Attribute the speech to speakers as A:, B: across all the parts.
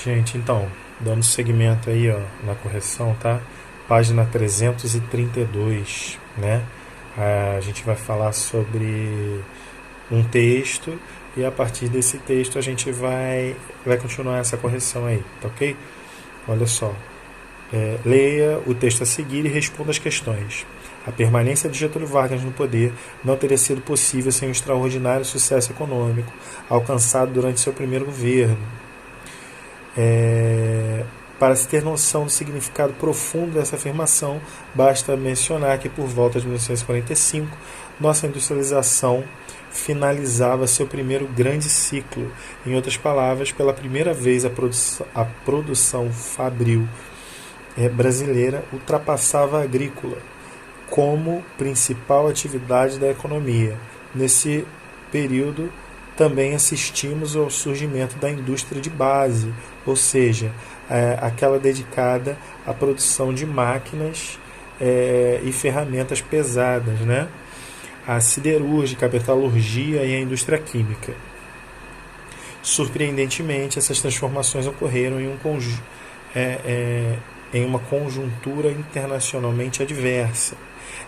A: Gente, então, dando seguimento aí, ó, na correção, tá? Página 332, né? A gente vai falar sobre um texto e a partir desse texto a gente vai continuar essa correção aí, tá ok? Olha só, leia o texto a seguir e responda as questões. A permanência de Getúlio Vargas no poder não teria sido possível sem o extraordinário sucesso econômico alcançado durante seu primeiro governo. Para se ter noção do significado profundo dessa afirmação, basta mencionar que por volta de 1945, nossa industrialização finalizava seu primeiro grande ciclo. Em outras palavras, pela primeira vez a produção fabril brasileira ultrapassava a agrícola como principal atividade da economia. Nesse período, também assistimos ao surgimento da indústria de base, ou seja, aquela dedicada à produção de máquinas e ferramentas pesadas, né? A siderúrgica, a metalurgia e a indústria química. Surpreendentemente, essas transformações ocorreram em uma conjuntura internacionalmente adversa.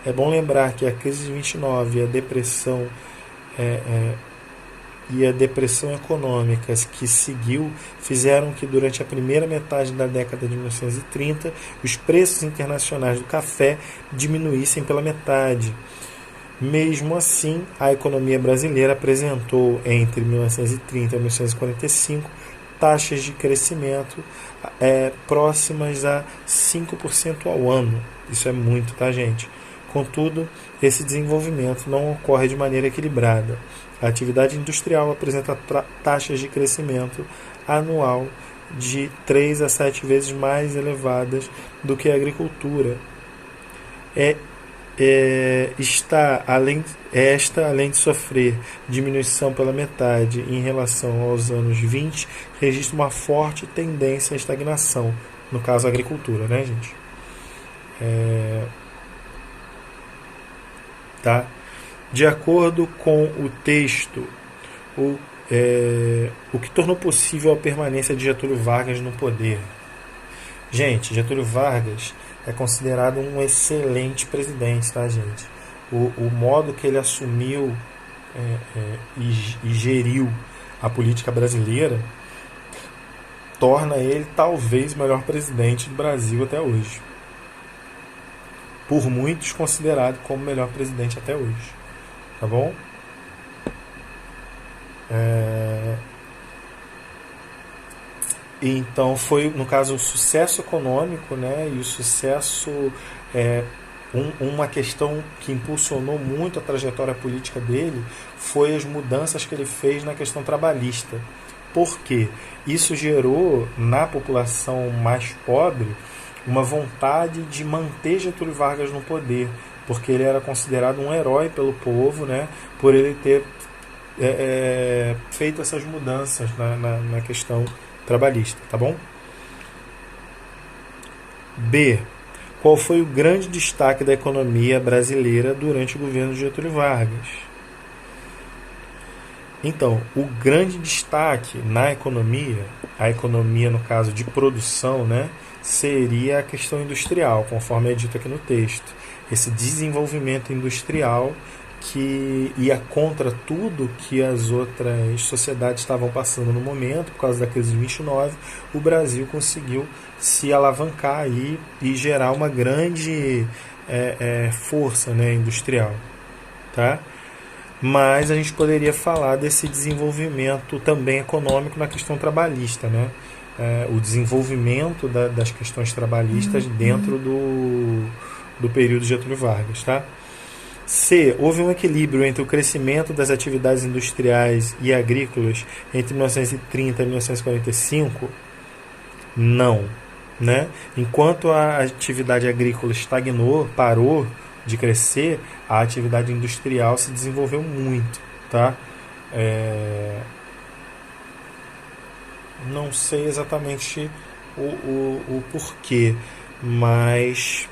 A: É bom lembrar que a crise de 29 e a depressão econômica que seguiu fizeram que durante a primeira metade da década de 1930 os preços internacionais do café diminuíssem pela metade. Mesmo assim, a economia brasileira apresentou entre 1930 e 1945 taxas de crescimento próximas a 5% ao ano. Isso é muito, tá, gente? Contudo, esse desenvolvimento não ocorre de maneira equilibrada. A atividade industrial apresenta taxas de crescimento anual de 3 a 7 vezes mais elevadas do que a agricultura. Esta, além de sofrer diminuição pela metade em relação aos anos 20, registra uma forte tendência à estagnação, no caso a agricultura, né, gente? Tá? De acordo com o texto, o que tornou possível a permanência de Getúlio Vargas no poder? Gente, Getúlio Vargas é considerado um excelente presidente, tá, gente? O modo que ele assumiu e geriu a política brasileira torna ele talvez o melhor presidente do Brasil até hoje. Por muitos considerado como o melhor presidente até hoje. Tá bom? Então foi, no caso, o sucesso econômico, né, e o sucesso uma questão que impulsionou muito a trajetória política dele foi as mudanças que ele fez na questão trabalhista. Por quê? Isso gerou na população mais pobre uma vontade de manter Getúlio Vargas no poder, porque ele era considerado um herói pelo povo, né, por ele ter feito essas mudanças na questão trabalhista, tá bom? B. Qual foi o grande destaque da economia brasileira durante o governo de Getúlio Vargas? Então, o grande destaque na economia, a economia no caso de produção, né, seria a questão industrial, conforme é dito aqui no texto. Esse desenvolvimento industrial que ia contra tudo que as outras sociedades estavam passando no momento, por causa da crise de 29, o Brasil conseguiu se alavancar aí e gerar uma grande força, né, industrial. Tá? Mas a gente poderia falar desse desenvolvimento também econômico na questão trabalhista, né? O desenvolvimento das questões trabalhistas dentro do período de Getúlio Vargas. Tá? C. Houve um equilíbrio entre o crescimento das atividades industriais e agrícolas entre 1930 e 1945? Não. Né? Enquanto a atividade agrícola estagnou, parou de crescer, a atividade industrial se desenvolveu muito. Tá? Não sei exatamente o porquê, mas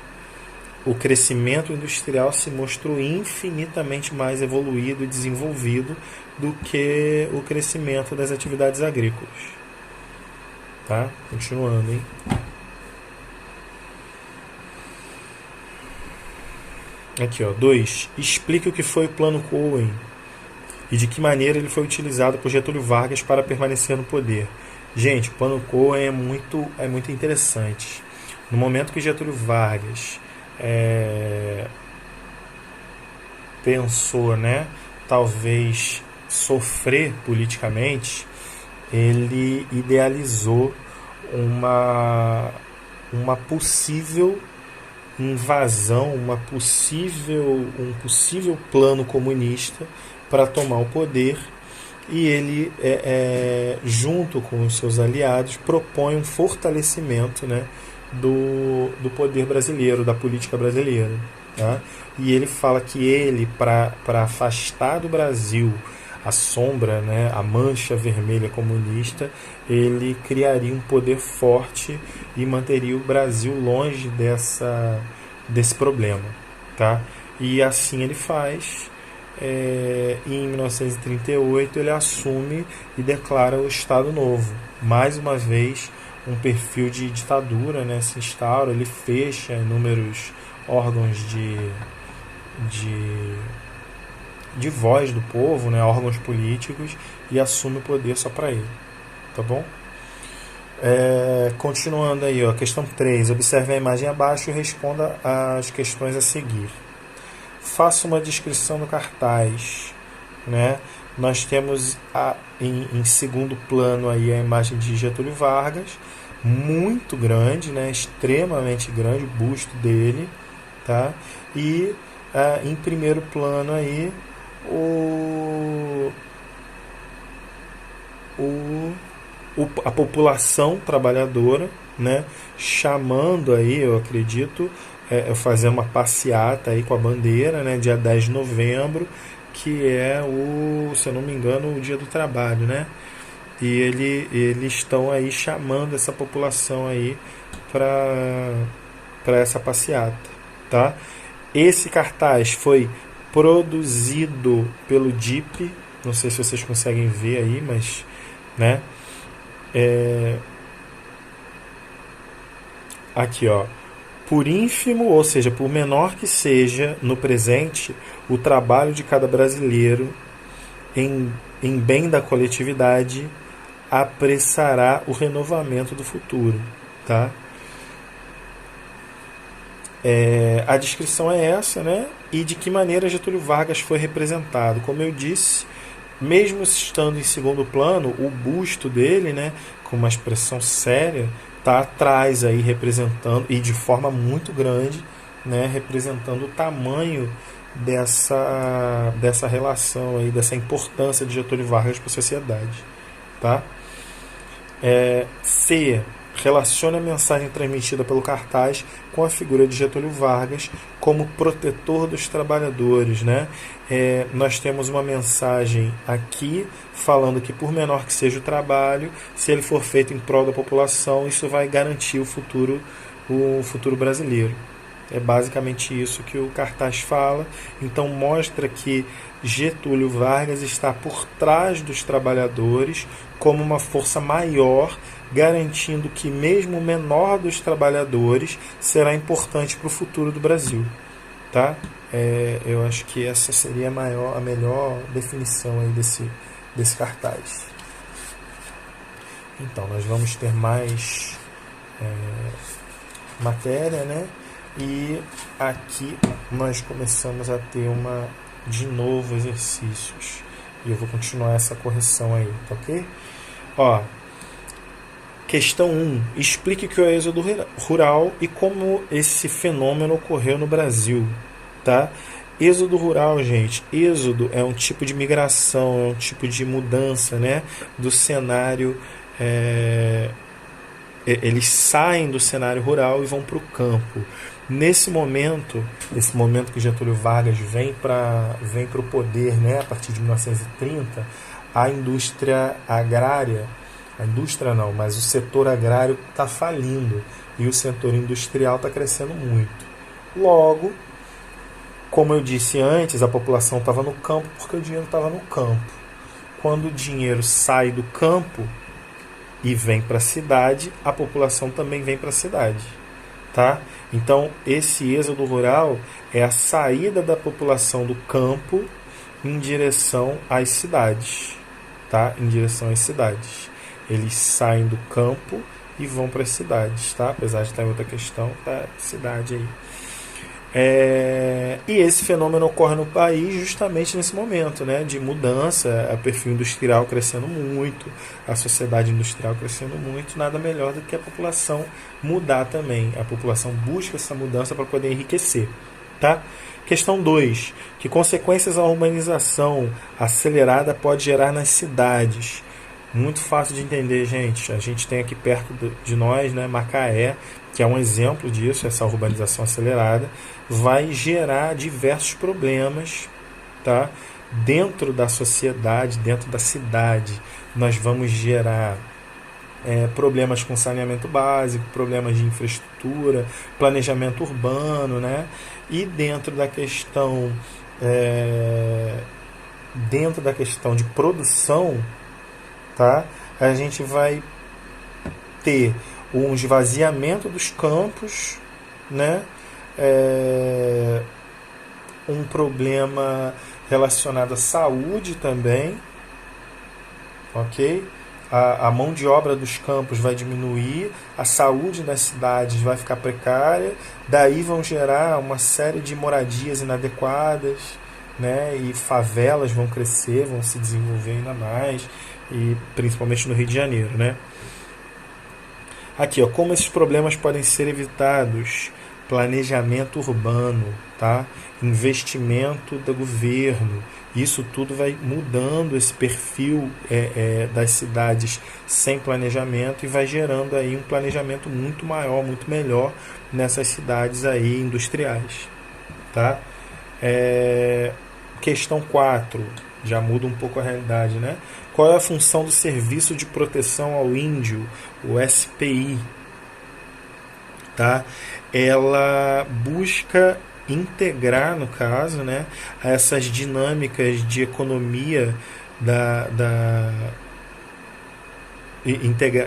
A: o crescimento industrial se mostrou infinitamente mais evoluído e desenvolvido do que o crescimento das atividades agrícolas. Tá? Continuando, hein? Aqui, ó. 2. Explique o que foi o Plano Cohen e de que maneira ele foi utilizado por Getúlio Vargas para permanecer no poder. Gente, o Plano Cohen é muito interessante. No momento que Getúlio Vargas pensou, né, talvez sofrer politicamente, ele idealizou uma possível invasão, um possível plano comunista para tomar o poder, e ele, junto com os seus aliados, propõe um fortalecimento, né, do poder brasileiro, da política brasileira. Tá? E ele fala que ele, para afastar do Brasil a sombra, né, a mancha vermelha comunista, ele criaria um poder forte e manteria o Brasil longe desse problema. Tá? E assim ele faz. Em 1938 ele assume e declara o Estado Novo. Mais uma vez, um perfil de ditadura, né, se instaura, ele fecha inúmeros órgãos de voz do povo, né, órgãos políticos, e assume o poder só para ele. Tá bom? Continuando aí, ó, questão 3. Observe a imagem abaixo e responda as questões a seguir. Faça uma descrição do cartaz. Né? Nós temos em segundo plano aí a imagem de Getúlio Vargas, muito grande, né? Extremamente grande, o busto dele. Tá? E em primeiro plano aí a população trabalhadora, né, chamando aí, eu acredito, fazendo uma passeata aí com a bandeira, né, dia 10 de novembro, que é se eu não me engano, o Dia do Trabalho, né? E eles estão aí chamando essa população aí para essa passeata, tá? Esse cartaz foi produzido pelo DIP, não sei se vocês conseguem ver aí, mas, né? Aqui, ó. Por ínfimo, ou seja, por menor que seja no presente, o trabalho de cada brasileiro em bem da coletividade apressará o renovamento do futuro, tá? A descrição é essa, né? E de que maneira Getúlio Vargas foi representado. Como eu disse, mesmo estando em segundo plano, o busto dele, né, com uma expressão séria, está atrás aí representando, e de forma muito grande, né, representando o tamanho dessa relação aí, dessa importância de Getúlio Vargas para a sociedade, tá? C. Relacione a mensagem transmitida pelo cartaz com a figura de Getúlio Vargas como protetor dos trabalhadores, né? Nós temos uma mensagem aqui falando que, por menor que seja o trabalho, se ele for feito em prol da população, isso vai garantir o futuro brasileiro. É basicamente isso que o cartaz fala. Então mostra que Getúlio Vargas está por trás dos trabalhadores como uma força maior, garantindo que mesmo o menor dos trabalhadores será importante para o futuro do Brasil. Tá? Eu acho que essa seria a melhor definição aí desse cartaz. Então, nós vamos ter mais matéria, né? E aqui nós começamos a ter de novo exercícios. E eu vou continuar essa correção aí, tá ok? Ó, questão 1. Explique o que é o êxodo rural e como esse fenômeno ocorreu no Brasil, tá? Êxodo rural, gente. Êxodo é um tipo de migração, é um tipo de mudança, né, do cenário. Eles saem do cenário rural e vão para o campo. Nesse momento que Getúlio Vargas vem para o poder, né, a partir de 1930, a indústria agrária, mas o setor agrário está falindo e o setor industrial está crescendo muito. Logo, como eu disse antes, a população estava no campo porque o dinheiro estava no campo. Quando o dinheiro sai do campo, e vem para a cidade, a população também vem para a cidade. Tá? Então, esse êxodo rural é a saída da população do campo em direção às cidades. Tá? Em direção às cidades. Eles saem do campo e vão para as cidades. Tá? Apesar de estar em outra questão da cidade aí. E esse fenômeno ocorre no país justamente nesse momento, né, de mudança, o perfil industrial crescendo muito, a sociedade industrial crescendo muito, nada melhor do que a população mudar também. A população busca essa mudança para poder enriquecer. Tá? Questão 2. Que consequências a urbanização acelerada pode gerar nas cidades? Muito fácil de entender, gente. A gente tem aqui perto de nós, né, Macaé, que é um exemplo disso, essa urbanização acelerada, vai gerar diversos problemas, tá? Dentro da sociedade, dentro da cidade. Nós vamos gerar problemas com saneamento básico, problemas de infraestrutura, planejamento urbano, né? E dentro da questão de produção, tá? A gente vai ter um esvaziamento dos campos, né? Um problema relacionado à saúde também, ok? A mão de obra dos campos vai diminuir, a saúde das cidades vai ficar precária, daí vão gerar uma série de moradias inadequadas, né? E favelas vão crescer, vão se desenvolver ainda mais, e principalmente no Rio de Janeiro, né? Aqui, ó, como esses problemas podem ser evitados? Planejamento urbano, tá? Investimento do governo. Isso tudo vai mudando esse perfil das cidades sem planejamento e vai gerando aí um planejamento muito maior, muito melhor nessas cidades aí industriais, tá? Questão 4, já muda um pouco a realidade, né? Qual é a função do Serviço de Proteção ao Índio, o SPI? Tá? Ela busca integrar, no caso, né, essas dinâmicas de economia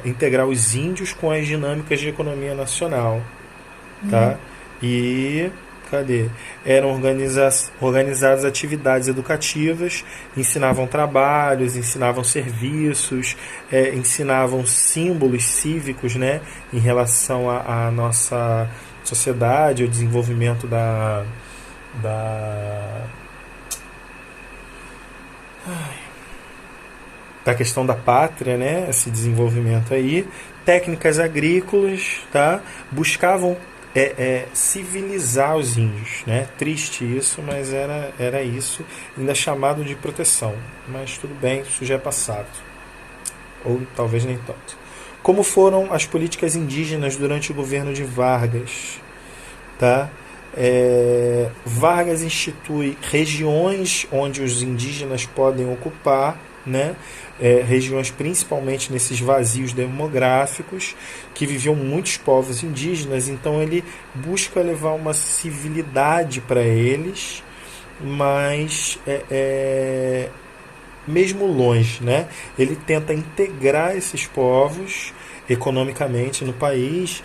A: integrar os índios com as dinâmicas de economia nacional, tá? E eram organizadas atividades educativas, ensinavam trabalhos, ensinavam serviços, ensinavam símbolos cívicos, né, em relação à nossa sociedade, ao desenvolvimento da questão da pátria, né, esse desenvolvimento aí. Técnicas agrícolas, tá? Buscavam civilizar os índios, né? Triste isso, mas era isso, ainda chamado de proteção, mas tudo bem, isso já é passado, ou talvez nem tanto. Como foram as políticas indígenas durante o governo de Vargas, tá? Vargas institui regiões onde os indígenas podem ocupar, né? Regiões principalmente nesses vazios demográficos que viviam muitos povos indígenas, então ele busca levar uma civilidade para eles, mas mesmo longe, né? Ele tenta integrar esses povos economicamente no país,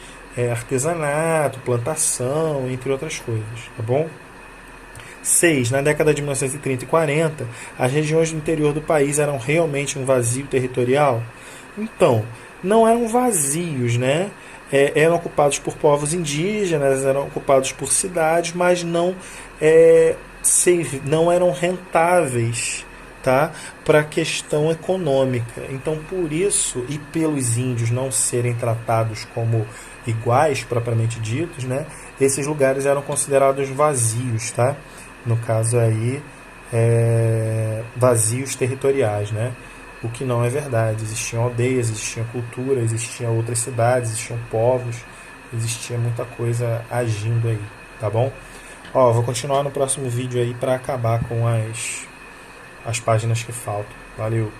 A: artesanato, plantação, entre outras coisas, tá bom? 6. Na década de 1930 e 40, as regiões do interior do país eram realmente um vazio territorial? Então, não eram vazios, né? Eram ocupados por povos indígenas, eram ocupados por cidades, mas não eram rentáveis, tá? Para a questão econômica. Então, por isso, e pelos índios não serem tratados como iguais, propriamente ditos, né? Esses lugares eram considerados vazios, tá? No caso aí, vazios territoriais, né? O que não é verdade. Existiam aldeias, existia cultura, existiam outras cidades, existiam povos, existia muita coisa agindo aí, tá bom? Ó, vou continuar no próximo vídeo aí para acabar com as páginas que faltam. Valeu!